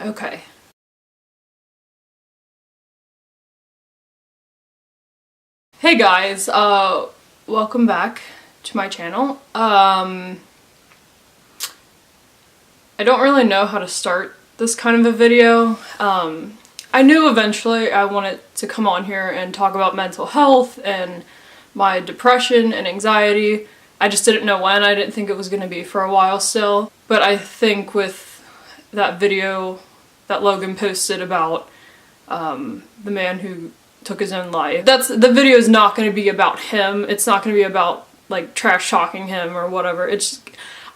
Okay. Hey guys, welcome back to my channel. I don't really know how to start this kind of a video. I knew eventually I wanted to come on here and talk about mental health and my depression and anxiety. I just didn't know when. I didn't think it was going to be for a while still. But I think with that video that Logan posted about the man who took his own life, the video is not going to be about him. It's not going to be about like trash talking him or whatever. This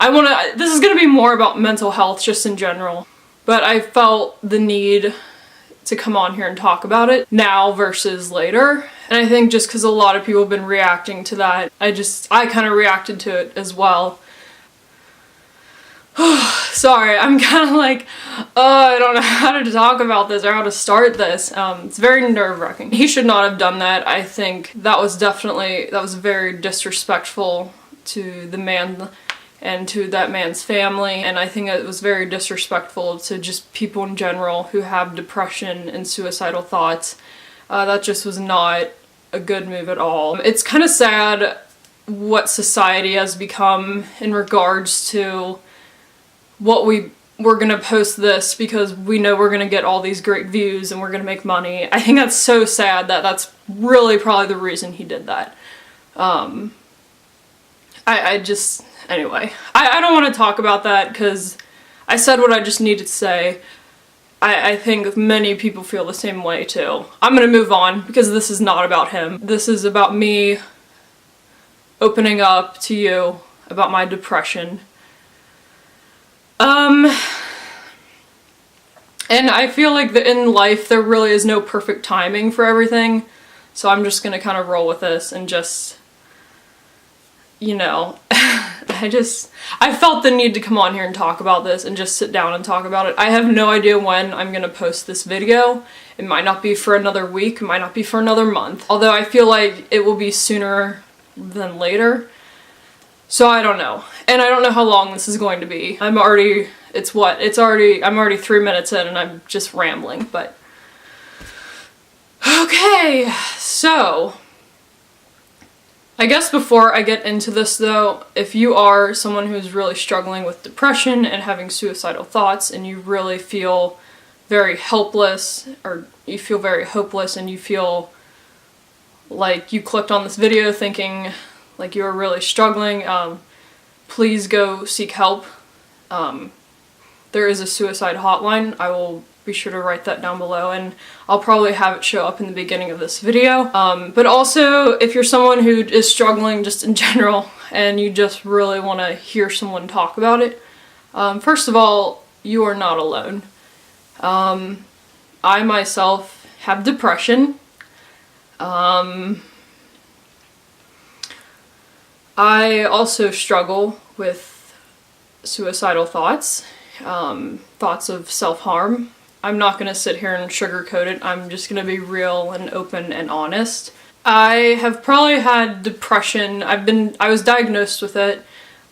is going to be more about mental health just in general. But I felt the need to come on here and talk about it now versus later. And I think just because a lot of people have been reacting to that, I kind of reacted to it as well. Sorry, I'm kind of like, I don't know how to talk about this or how to start this. It's very nerve-wracking. He should not have done that. I think that was very disrespectful to the man and to that man's family, and I think it was very disrespectful to just people in general who have depression and suicidal thoughts. That just was not a good move at all. It's kind of sad what society has become in regards to what we're gonna post this because we know we're gonna get all these great views and we're gonna make money. I think that's so sad that that's really probably the reason he did that. Anyway, I don't want to talk about that because I said what I just needed to say. I think many people feel the same way too. I'm gonna move on because this is not about him. This is about me opening up to you about my depression. And I feel like that in life there really is no perfect timing for everything, so I'm just gonna kind of roll with this and just, you know, I felt the need to come on here and talk about this and just sit down and talk about it. I have no idea when I'm gonna post this video. It might not be for another week, it might not be for another month, although I feel like it will be sooner than later. So I don't know. And I don't know how long this is going to be. I'm already 3 minutes in and I'm just rambling, but okay, so I guess before I get into this though, if you are someone who's really struggling with depression and having suicidal thoughts and you really feel very helpless, or you feel very hopeless and you feel like you clicked on this video thinking like you were really struggling, please go seek help. There is a suicide hotline. I will be sure to write that down below, and I'll probably have it show up in the beginning of this video. But also, if you're someone who is struggling just in general and you just really want to hear someone talk about it, first of all, you are not alone. I myself have depression. I also struggle with suicidal thoughts, thoughts of self-harm. I'm not going to sit here and sugarcoat it. I'm just going to be real and open and honest. I have probably had depression. I was diagnosed with it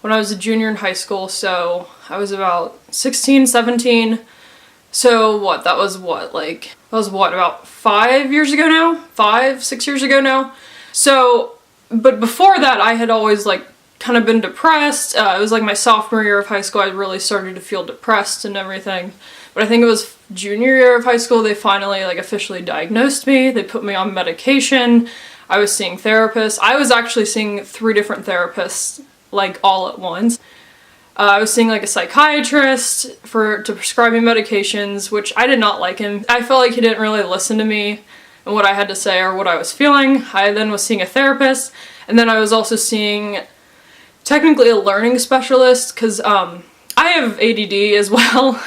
when I was a junior in high school, so I was about 16, 17. So what, that was about 5 years ago now? 5, 6 years ago now? So, but before that I had always like kind of been depressed. It was like my sophomore year of high school I really started to feel depressed and everything. But I think it was junior year of high school they finally like officially diagnosed me. They put me on medication. I was seeing therapists. I was actually seeing 3 different therapists like all at once. I was seeing like a psychiatrist to prescribe me medications, which I did not like him. I felt like he didn't really listen to me and what I had to say or what I was feeling. I then was seeing a therapist, and then I was also seeing technically a learning specialist because I have ADD as well.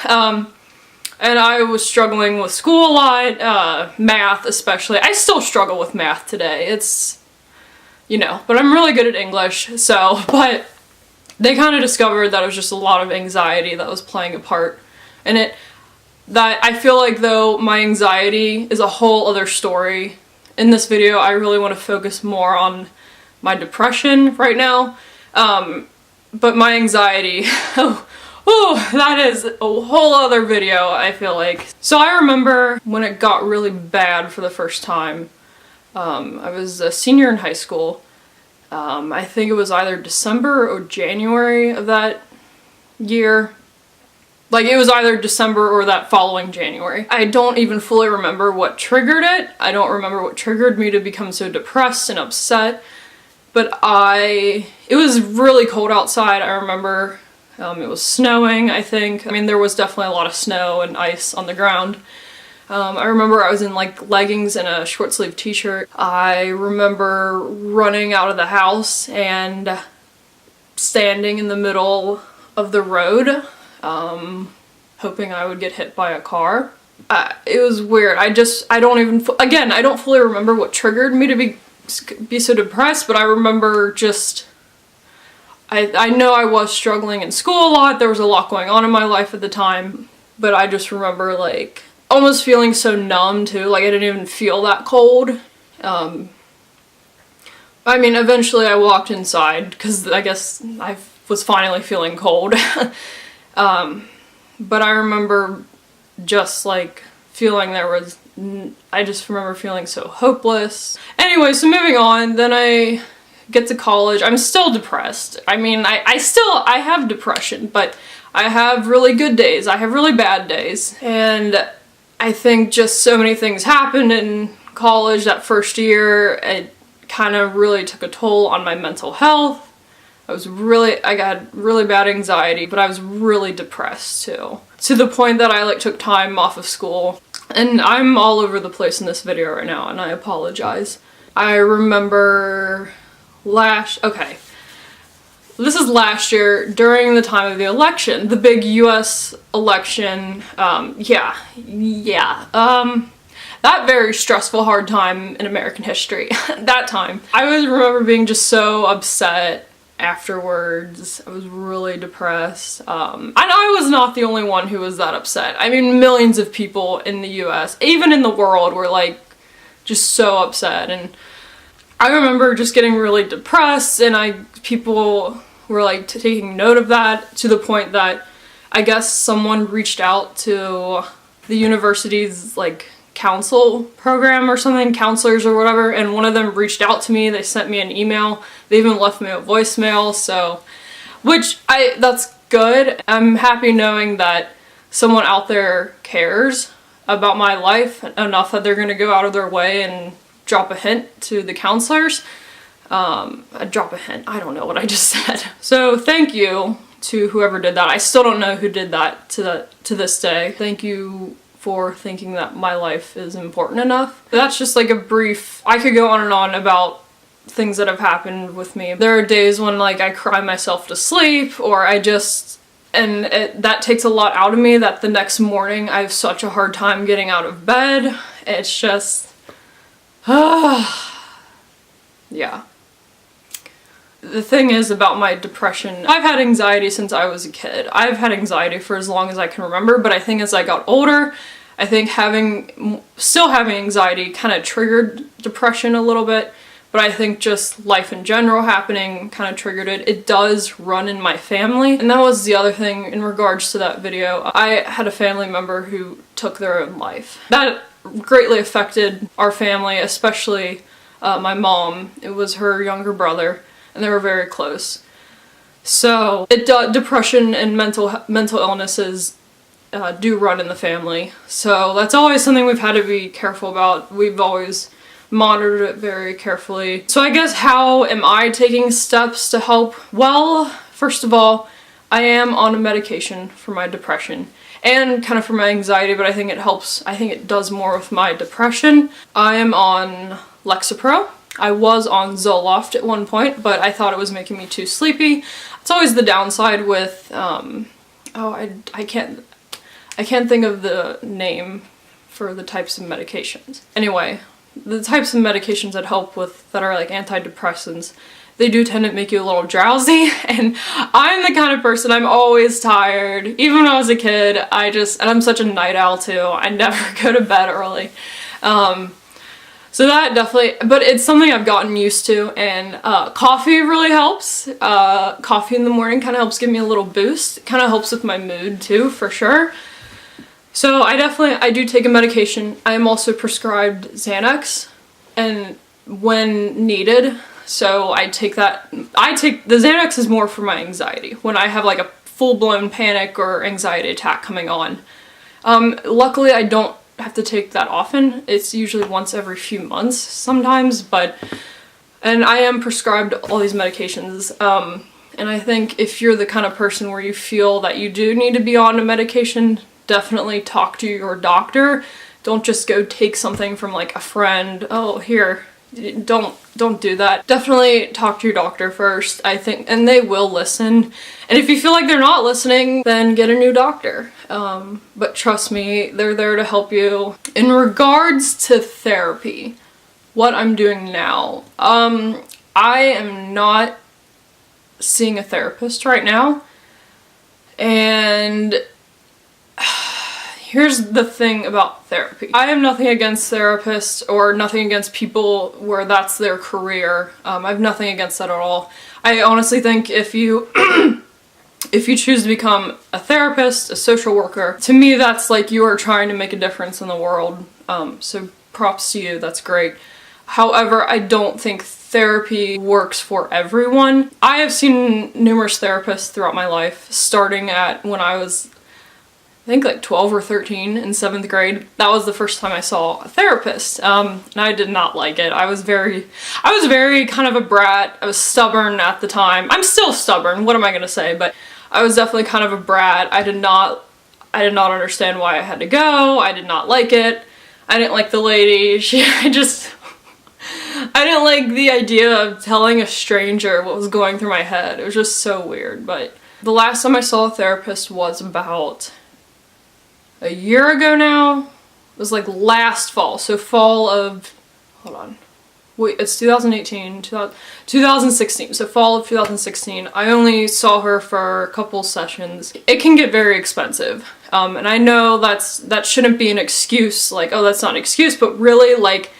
And I was struggling with school a lot, math especially. I still struggle with math today. It's, you know, but I'm really good at English, so, but they kind of discovered that it was just a lot of anxiety that was playing a part in it. That I feel like though my anxiety is a whole other story. In this video, I really want to focus more on my depression right now. But my anxiety, Oh, that is a whole other video, I feel like. So I remember when it got really bad for the first time. I was a senior in high school. I think it was either December or January of that year. Like, it was either December or that following January. I don't even fully remember what triggered it. I don't remember what triggered me to become so depressed and upset. But it was really cold outside. I remember it was snowing, I think. I mean, there was definitely a lot of snow and ice on the ground. I remember I was in like leggings and a short sleeve t-shirt. I remember running out of the house and standing in the middle of the road, hoping I would get hit by a car. It was weird. I don't fully remember what triggered me to be so depressed, but I remember just, I know I was struggling in school a lot. There was a lot going on in my life at the time, but I just remember like almost feeling so numb too. Like, I didn't even feel that cold. I mean, eventually I walked inside because I guess I was finally feeling cold. But I remember just like feeling I just remember feeling so hopeless. Anyway, so moving on, then I get to college. I'm still depressed. I mean, I have depression, but I have really good days. I have really bad days. And I think just so many things happened in college that first year. It kind of really took a toll on my mental health. I got really bad anxiety, but I was really depressed too. To the point that I like took time off of school. And I'm all over the place in this video right now, and I apologize. I remember this is last year during the time of the election, the big US election. That very stressful, hard time in American history. That time. I remember being just so upset afterwards. I was really depressed. And I was not the only one who was that upset. I mean, millions of people in the US, even in the world, were like just so upset. And I remember just getting really depressed, and people were like taking note of that, to the point that I guess someone reached out to the university's like counsel program or something, counselors or whatever, and one of them reached out to me. They sent me an email. They even left me a voicemail, that's good. I'm happy knowing that someone out there cares about my life enough that they're gonna go out of their way and drop a hint to the counselors. Drop a hint. I don't know what I just said. So thank you to whoever did that. I still don't know who did that to this day. Thank you for thinking that my life is important enough. That's just like a brief, I could go on and on about things that have happened with me. There are days when like I cry myself to sleep, or that takes a lot out of me, that the next morning I have such a hard time getting out of bed. It's just, yeah. The thing is about my depression, I've had anxiety since I was a kid. I've had anxiety for as long as I can remember, but I think as I got older, I think still having anxiety kind of triggered depression a little bit, but I think just life in general happening kind of triggered it. It does run in my family, and that was the other thing in regards to that video. I had a family member who took their own life. That greatly affected our family, especially my mom. It was her younger brother, and they were very close. So depression and mental illnesses do run in the family. So that's always something we've had to be careful about. We've always monitored it very carefully. So I guess how am I taking steps to help? Well, first of all, I am on a medication for my depression and kind of for my anxiety, but I think it helps. I think it does more with my depression. I am on Lexapro. I was on Zoloft at one point, but I thought it was making me too sleepy. It's always the downside with, I can't think of the name for the types of medications. Anyway, the types of medications that are like antidepressants, they do tend to make you a little drowsy, and I'm the kind of person, I'm always tired. Even when I was a kid, and I'm such a night owl too, I never go to bed early. So that definitely, but it's something I've gotten used to, and coffee really helps. Coffee in the morning kind of helps give me a little boost. It kind of helps with my mood too, for sure. So I do take a medication. I am also prescribed Xanax, and when needed, so I take that. The Xanax is more for my anxiety, when I have like a full-blown panic or anxiety attack coming on. Luckily I don't have to take that often. It's usually once every few months sometimes, and I am prescribed all these medications. And I think if you're the kind of person where you feel that you do need to be on a medication, definitely talk to your doctor. Don't just go take something from like a friend. Oh, here. Don't do that. Definitely talk to your doctor first, I think, and they will listen. And if you feel like they're not listening, then get a new doctor. But trust me, they're there to help you. In regards to therapy, what I'm doing now, I am not seeing a therapist right now. And here's the thing about therapy. I have nothing against therapists or nothing against people where that's their career. I have nothing against that at all. I honestly think if you if you choose to become a therapist, a social worker, to me that's like you are trying to make a difference in the world. So props to you, that's great. However, I don't think therapy works for everyone. I have seen numerous therapists throughout my life, starting at when I was, I think like 12 or 13 in 7th grade. That was the first time I saw a therapist, and I did not like it. I was very kind of a brat. I was stubborn at the time. I'm still stubborn, what am I gonna say? But I was definitely kind of a brat. I did not understand why I had to go. I did not like it. I didn't like the lady. I didn't like the idea of telling a stranger what was going through my head. It was just so weird. But the last time I saw a therapist was about a year ago now. It was like last fall. So fall of, hold on. Wait, it's 2018, 2016. So fall of 2016. I only saw her for a couple sessions. It can get very expensive. And I know that shouldn't be an excuse. Like, oh, that's not an excuse, but really like,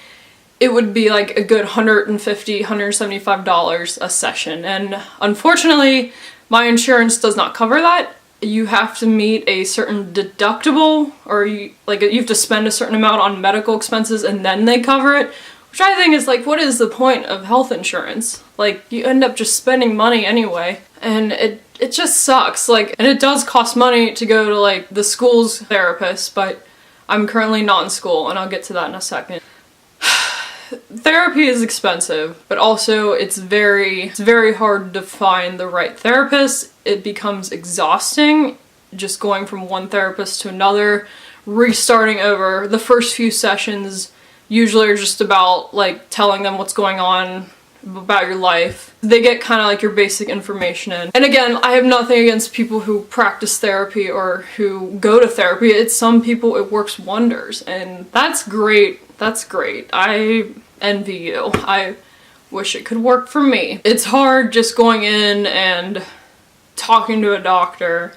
it would be like a good $150, $175 a session. And unfortunately, my insurance does not cover that. You have to meet a certain deductible, or you have to spend a certain amount on medical expenses and then they cover it, which I think is like, what is the point of health insurance? Like, you end up just spending money anyway, and it just sucks. Like, and it does cost money to go to like the school's therapist, but I'm currently not in school, and I'll get to that in a second. Therapy is expensive, but also it's very hard to find the right therapist. It becomes exhausting just going from one therapist to another, restarting over. The first few sessions usually are just about like telling them what's going on about your life. They get kind of like your basic information in. And again, I have nothing against people who practice therapy or who go to therapy. It's some people it works wonders, and that's great. That's great. I envy you. I wish it could work for me. It's hard just going in and talking to a doctor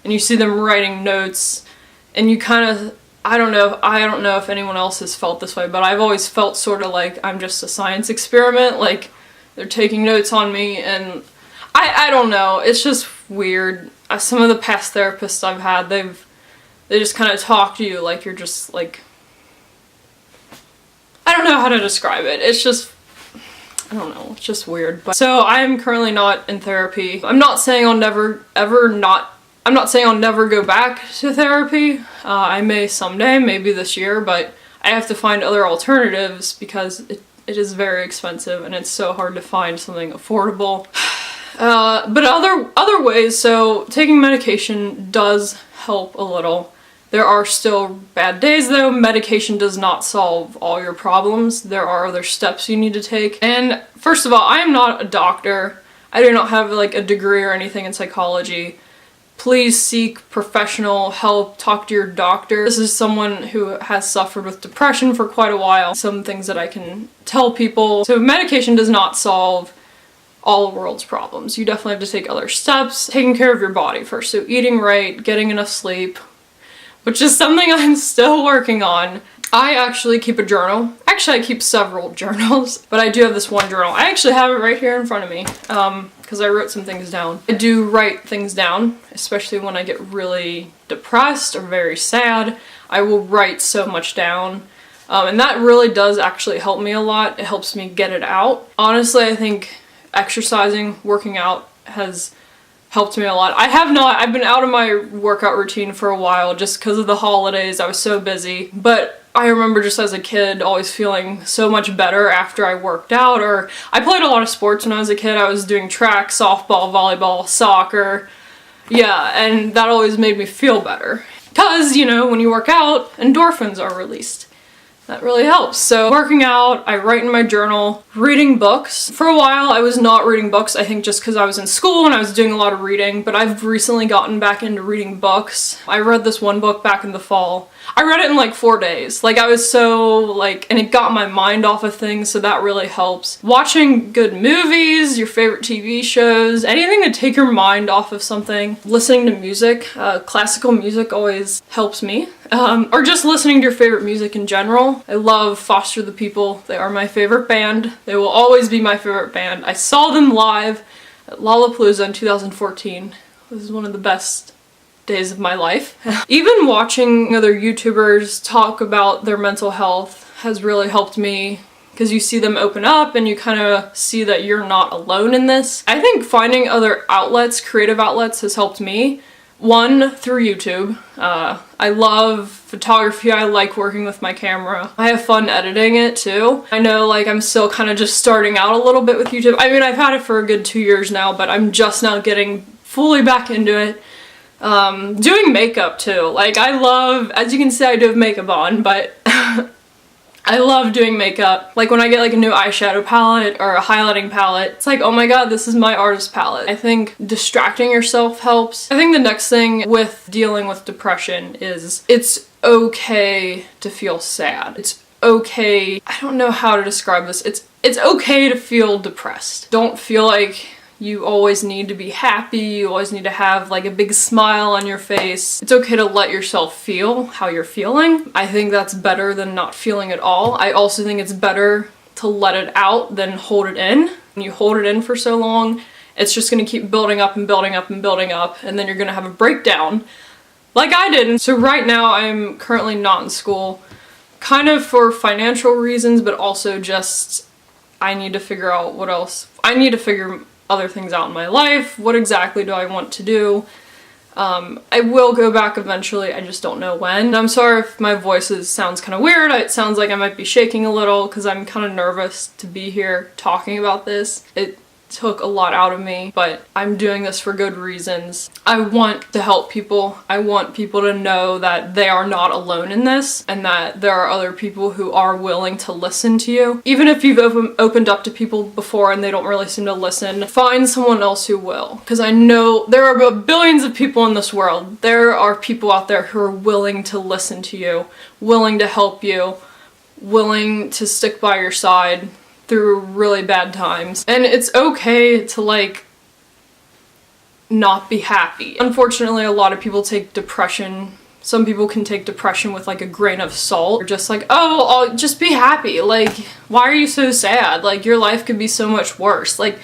and you see them writing notes and you kind of, I don't know if anyone else has felt this way, but I've always felt sort of like I'm just a science experiment. Like, they're taking notes on me, and I don't know. It's just weird. Some of the past therapists I've had, they just kind of talk to you like you're just like, I don't know how to describe it. It's just, I don't know, it's just weird. But so I am currently not in therapy. I'm not saying I'll never go back to therapy. I may someday, maybe this year, but I have to find other alternatives because it is very expensive and it's so hard to find something affordable. But other ways, so taking medication does help a little. There are still bad days though. Medication does not solve all your problems. There are other steps you need to take. And first of all, I am not a doctor. I do not have like a degree or anything in psychology. Please seek professional help. Talk to your doctor. This is someone who has suffered with depression for quite a while. Some things that I can tell people. So medication does not solve all the world's problems. You definitely have to take other steps. Taking care of your body first. So eating right, getting enough sleep, which is something I'm still working on. I actually keep a journal. Actually, I keep several journals, but I do have this one journal. I actually have it right here in front of me because I wrote some things down. I do write things down, especially when I get really depressed or very sad. I will write so much down. And that really does actually help me a lot. It helps me get it out. Honestly, I think exercising, working out has helped me a lot. I've been out of my workout routine for a while just because of the holidays. I was so busy. But I remember just as a kid always feeling so much better after I worked out. Or I played a lot of sports when I was a kid. I was doing track, softball, volleyball, soccer. Yeah, and that always made me feel better. Because, you know, when you work out, endorphins are released. That really helps. So working out, I write in my journal, reading books. For a while I was not reading books, I think just because I was in school and I was doing a lot of reading, but I've recently gotten back into reading books. I read this one book back in the fall. I read it in like 4 days. Like I was so like, and it got my mind off of things, so that really helps. Watching good movies, your favorite TV shows, anything to take your mind off of something. Listening to music, classical music always helps me. Or just listening to your favorite music in general. I love Foster the People. They are my favorite band. They will always be my favorite band. I saw them live at Lollapalooza in 2014. This is one of the best days of my life. Even watching other YouTubers talk about their mental health has really helped me, because you see them open up and you kind of see that you're not alone in this. I think finding other outlets, creative outlets, has helped me. One, through YouTube. I love photography. I like working with my camera. I have fun editing it too. I know like I'm still kind of just starting out a little bit with YouTube. I mean, I've had it for a good 2 years now, but I'm just now getting fully back into it. Doing makeup too. Like I love, as you can see I do have makeup on, but I love doing makeup. Like when I get like a new eyeshadow palette or a highlighting palette, it's like, oh my god, this is my artist palette. I think distracting yourself helps. I think the next thing with dealing with depression is it's okay to feel sad. It's okay, I don't know how to describe this. It's okay to feel depressed. Don't feel like you always need to be happy, you always need to have like a big smile on your face. It's okay to let yourself feel how you're feeling. I think that's better than not feeling at all. I also think it's better to let it out than hold it in. When you hold it in for so long, it's just gonna keep building up and building up and building up, and then you're gonna have a breakdown like I did. And so right now I'm currently not in school, kind of for financial reasons, but also just I need to figure out what else. I need to figure other things out in my life. What exactly do I want to do? I will go back eventually, I just don't know when. I'm sorry if my voice sounds kind of weird. It sounds like I might be shaking a little because I'm kind of nervous to be here talking about this. It took a lot out of me, but I'm doing this for good reasons. I want to help people. I want people to know that they are not alone in this and that there are other people who are willing to listen to you. Even if you've opened up to people before and they don't really seem to listen, find someone else who will. Because I know there are billions of people in this world. There are people out there who are willing to listen to you, willing to help you, willing to stick by your side through really bad times. And it's okay to like not be happy. Unfortunately, a lot of people take depression, some people can take depression with like a grain of salt. Or just like, oh, I'll just be happy. Like, why are you so sad? Like, your life could be so much worse. Like,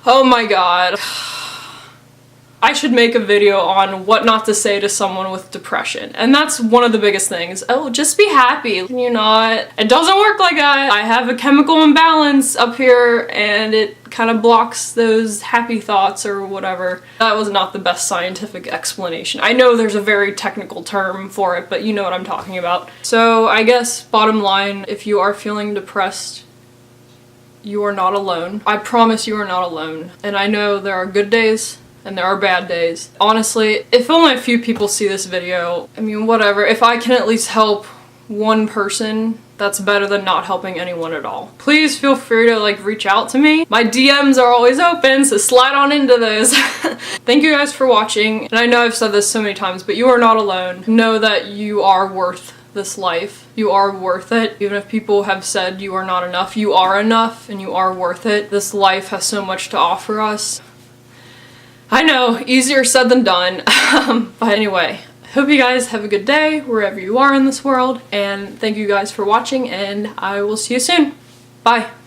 oh my god. I should make a video on what not to say to someone with depression. And that's one of the biggest things. Oh, just be happy. You're not. It doesn't work like that. I have a chemical imbalance up here and it kind of blocks those happy thoughts or whatever. That was not the best scientific explanation. I know there's a very technical term for it, but you know what I'm talking about. So I guess bottom line, if you are feeling depressed, you are not alone. I promise you are not alone. And I know there are good days and there are bad days. Honestly, if only a few people see this video, I mean, whatever. If I can at least help one person, that's better than not helping anyone at all. Please feel free to like reach out to me. My DMs are always open, so slide on into those. Thank you guys for watching. And I know I've said this so many times, but you are not alone. Know that you are worth this life. You are worth it. Even if people have said you are not enough, you are enough and you are worth it. This life has so much to offer us. I know, easier said than done. But anyway, hope you guys have a good day wherever you are in this world, and thank you guys for watching, and I will see you soon. Bye!